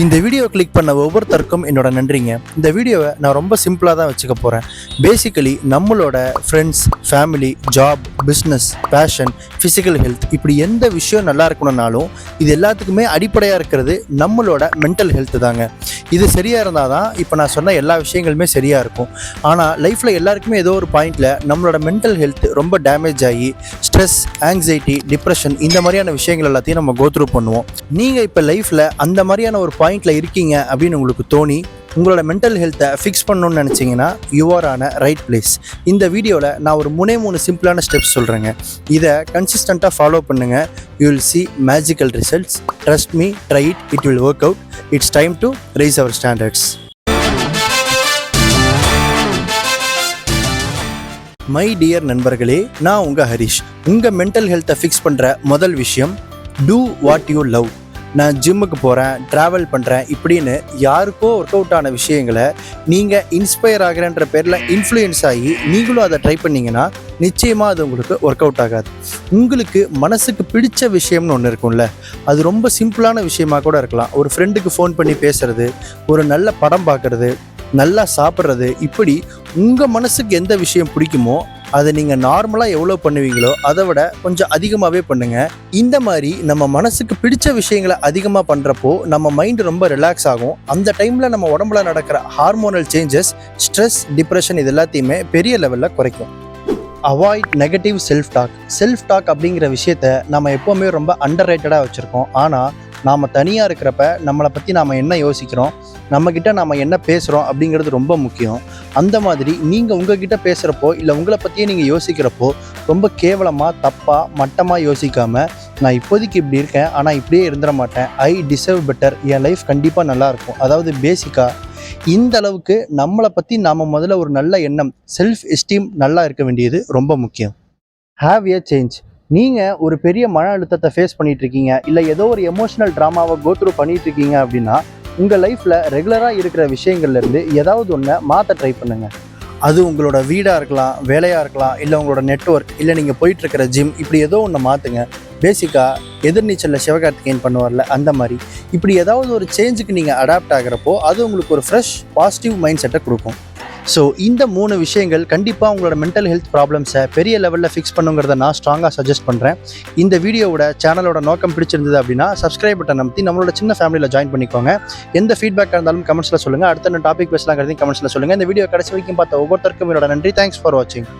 இந்த video click பண்ண ஒவ்வொருத்தருக்கும் என்னோட நன்றிங்க. இந்த வீடியோவை நான் ரொம்ப சிம்பிளாக தான் வச்சுக்க போகிறேன். பேசிக்கலி நம்மளோட friends, family, job, business, passion, physical health, இப்படி எந்த விஷயம் நல்லா இருக்கணும்னாலும் இது எல்லாத்துக்குமே அடிப்படையாக இருக்கிறது நம்மளோட மென்டல் ஹெல்த் தாங்க. இது சரியாக இருந்தால் தான் இப்போ நான் சொன்ன எல்லா விஷயங்களுமே சரியாக இருக்கும். ஆனால் லைஃப்பில் எல்லாருக்குமே ஏதோ ஒரு பாயிண்டில் நம்மளோட மென்டல் ஹெல்த் ரொம்ப டேமேஜ் ஆகி ஸ்ட்ரெஸ், ஆங்ஸைட்டி, டிப்ரெஷன் இந்த மாதிரியான விஷயங்கள் எல்லாத்தையும் நம்ம கோத்ரூ பண்ணுவோம். நீங்கள் இப்போ லைஃப்பில் அந்த மாதிரியான ஒரு பாயிண்டில் இருக்கீங்க அப்படின்னு உங்களுக்கு தோணி உங்களோட மென்டல் ஹெல்த்தை ஃபிக்ஸ் பண்ணணும்னு நினச்சிங்கன்னா you are on a right place. இந்த வீடியோவில் நான் ஒரு 3 சிம்பிளான ஸ்டெப்ஸ் சொல்கிறேங்க. இதை கன்சிஸ்டண்ட்டாக ஃபாலோ பண்ணுங்கள். You will see magical results. Trust me, try it, it will work out. It's time to rise our standards. My dear நண்பர்களே, நான் உங்கள் ஹரிஷ். உங்கள் மென்டல் ஹெல்த்தை ஃபிக்ஸ் பண்ணுற முதல் விஷயம், டூ வாட் யூ லவ். நான் ஜிம்முக்கு போகிறேன், ட்ராவல் பண்ணுறேன் இப்படின்னு யாருக்கோ ஒர்க் அவுட் ஆன விஷயங்களை நீங்கள் இன்ஸ்பயர் ஆகிறன்ற பேரில் இன்ஃப்ளூயன்ஸ் ஆகி நீங்களும் அதை ட்ரை பண்ணிங்கன்னா நிச்சயமாக அது உங்களுக்கு ஒர்க் அவுட் ஆகாது. உங்களுக்கு மனசுக்கு பிடிச்ச விஷயம்னு ஒன்று இருக்கும்ல, அது ரொம்ப சிம்பிளான விஷயமாக கூட இருக்கலாம். ஒரு ஃப்ரெண்டுக்கு ஃபோன் பண்ணி பேசுகிறது, ஒரு நல்ல படம் பார்க்குறது, நல்லா சாப்பிட்றது, இப்படி உங்கள் மனசுக்கு எந்த விஷயம் பிடிக்குமோ அதை நீங்கள் நார்மலாக எவ்வளோ பண்ணுவீங்களோ அதை விட கொஞ்சம் அதிகமாகவே பண்ணுங்கள். இந்த மாதிரி நம்ம மனசுக்கு பிடிச்ச விஷயங்களை அதிகமாக பண்ணுறப்போ நம்ம மைண்டு ரொம்ப ரிலாக்ஸ் ஆகும். அந்த டைமில் நம்ம உடம்புல நடக்கிற ஹார்மோனல் சேஞ்சஸ், ஸ்ட்ரெஸ், டிப்ரெஷன் இது எல்லாத்தையுமே பெரிய லெவலில் குறைக்கும். அவாய்ட் நெகட்டிவ் செல்ஃப் டாக் அப்படிங்கிற விஷயத்த நம்ம எப்போவுமே ரொம்ப அண்டர் ரேட்டடாக வச்சுருக்கோம். ஆனால் நாம் தனியாக இருக்கிறப்ப நம்மளை பற்றி நாம் என்ன யோசிக்கிறோம், நம்மக்கிட்ட நாம் என்ன பேசுகிறோம் அப்படிங்கிறது ரொம்ப முக்கியம். அந்த மாதிரி நீங்கள் உங்ககிட்ட பேசுகிறப்போ இல்லை உங்களை பற்றியே நீங்கள் யோசிக்கிறப்போ ரொம்ப கேவலமாக, தப்பாக, மட்டமாக யோசிக்காமல், நான் இப்போதைக்கு இப்படி இருக்கேன் ஆனால் இப்படியே இருந்துட மாட்டேன், I deserve better, N life கண்டிப்பாக நல்லாயிருக்கும். அதாவது பேசிக்காக இந்த அளவுக்கு நம்மளை பற்றி நாம் முதல்ல ஒரு நல்ல எண்ணம், செல்ஃப் எஸ்டீம் நல்லா இருக்க வேண்டியது ரொம்ப முக்கியம். Have A change. நீங்கள் ஒரு பெரிய மன அழுத்தத்தை ஃபேஸ் பண்ணிகிட்டு இருக்கீங்க, இல்லை ஏதோ ஒரு எமோஷனல் ட்ராமாவை கோத்ரூ பண்ணிகிட்டு இருக்கீங்க அப்படின்னா உங்கள் லைஃப்பில் ரெகுலராக இருக்கிற விஷயங்கள்லேருந்து ஏதாவது ஒன்றை மாற்ற ட்ரை பண்ணுங்கள். அது உங்களோட வீடாக இருக்கலாம், வேலையாக இருக்கலாம், இல்லை உங்களோட நெட்வொர்க், இல்லை நீங்கள் போயிட்டுருக்கிற ஜிம், இப்படி ஏதோ ஒன்று மாற்றுங்க. பேசிக்காக எதிர்நீச்சலில் சிவகார்த்திகேயன் பண்ணுவார்ல அந்த மாதிரி இப்படி ஏதாவது ஒரு சேஞ்சுக்கு நீங்கள் அடாப்ட் ஆகிறப்போ அது உங்களுக்கு ஒரு ஃப்ரெஷ் பாசிட்டிவ் மைண்ட் செட்டை கொடுக்கும். ஸோ இந்த 3 விஷயங்கள் கண்டிப்பாக உங்களோட மென்டல் ஹெல்த் ப்ராப்ளம்ஸை பெரிய லெவலில் ஃபிக்ஸ் பண்ணுங்கிறத நான் ஸ்ட்ராங்காக சஜஸ்ட் பண்ணுறேன். இந்த வீடியோவோட சேனலோட நோக்கம் பிடிச்சிருந்தது அப்படின்னா சப்ஸ்கிரைப் பட்டன் அமைத்தி நம்மளோட சின்ன ஃபேமிலியில் ஜாயின் பண்ணிக்கோங்க. எந்த ஃபீட்பேக்காக இருந்தாலும் கமெண்ட்ஸில் சொல்லுங்கள். அடுத்த டாபிக் பேசலாங்கிறதையும் கமெண்ட்ஸில் சொல்லுங்கள். இந்த வீடியோ கடைசி வரைக்கும் பார்த்த ஒவ்வொருத்தருக்கும் என்னோட நன்றி. தேங்க்ஸ் ஃபார் வாட்சிங்.